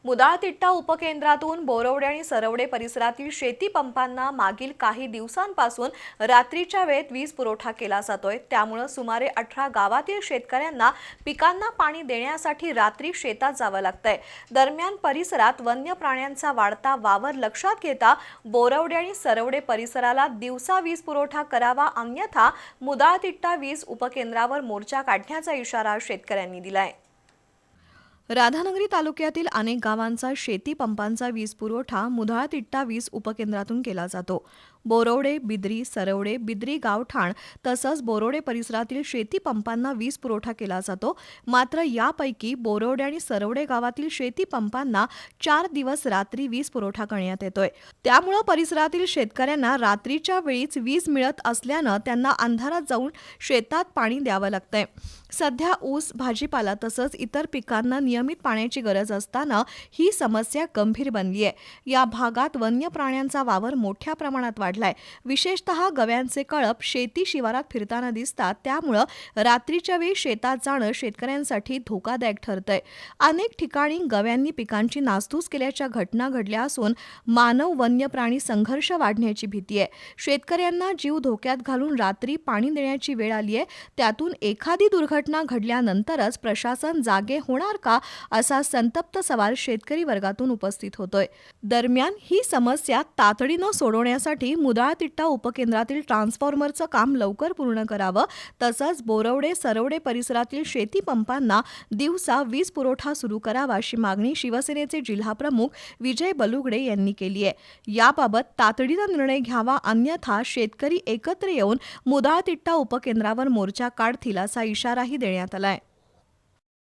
मुदाळतिट्टा उपकेंद्रातून बोरवडे आणि सरवडे परिसरातील शेती पंपांना मागील काही दिवसांपासून रात्रीच्या वेळेत वीज पुरवठा केला जातोय। त्यामुळे सुमारे 18 गावातील शेतकऱ्यांना पिकांना पाणी देण्यासाठी रात्री शेतात जावं लागतंय। दरम्यान परिसरात वन्य प्राण्यांचा वाढता वावर लक्षात घेता बोरवडे आणि सरवडे परिसराला दिवसा वीज पुरवठा करावा, अन्यथा मुदाळतिट्टा वीज उपकेंद्रावर मोर्चा काढण्याचा इशारा शेतकऱ्यांनी दिलाय। राधानगरी तालुक्यातील अनेक गावांचा शेती पंपांचा वीज पुरवठा मुदाळतिट्टा वीज उपकेंद्रातून केला जातो। बोरवडे, बिद्री, सरवडे, बिद्री गावठाण तसंच बोरवडे परिसरातील शेती पंपांना वीज पुरवठा केला जातो। मात्र यापैकी बोरवडे आणि सरवडे गावातील शेती पंपांना 4 दिवस रात्री वीज पुरवठा करण्यात येतोय। त्यामुळे परिसरातील शेतकऱ्यांना रात्रीच्या वेळीच वीज मिळत असल्यानं त्यांना अंधारात जाऊन शेतात पाणी द्यावं लागतंय। सध्या ऊस, भाजीपाला तसंच इतर पिकांना नियमित पाण्याची गरज असताना ही समस्या गंभीर बनली आहे। या भागात वन्य प्राण्यांचा वावर मोठ्या प्रमाणात वाढलाय। विशेषतः गव्यांचे कळप शेती शिवारात फिरताना दिसतात, त्यामुळे रात्रीच्या वेळी शेतात जाणं शेतकऱ्यांसाठी धोकादायक ठरतंय। अनेक ठिकाणी गव्यांनी पिकांची नासधूस केल्याच्या घटना घडल्या असून मानव वन्य प्राणी संघर्ष वाढण्याची भीती आहे। शेतकऱ्यांना जीव धोक्यात घालून रात्री पाणी देण्याची वेळ आली आहे। त्यातून एखादी दुर्घटना घडल्यानंतरच प्रशासन जागे होणार का, असा संतप्त सवाल शेतकरी वर्गातून उपस्थित होतोय। दरम्यान ही समस्या तातडीनं सोडवण्यासाठी मुदाळतिट्टा उपकेंद्रातील ट्रान्सफॉर्मरचं काम लवकर पूर्ण करावं, तसंच बोरवडे, सरवडे परिसरातील शेती पंपांना दिवसा वीज पुरवठा सुरू करावा, अशी मागणी शिवसेनेचे जिल्हाप्रमुख विजय बलुगडे यांनी केली आहे। याबाबत तातडीनं निर्णय घ्यावा, अन्यथा शेतकरी एकत्र येऊन मुदाळतिट्टा उपकेंद्रावर मोर्चा काढतील, असा इशाराही देण्यात आलाय।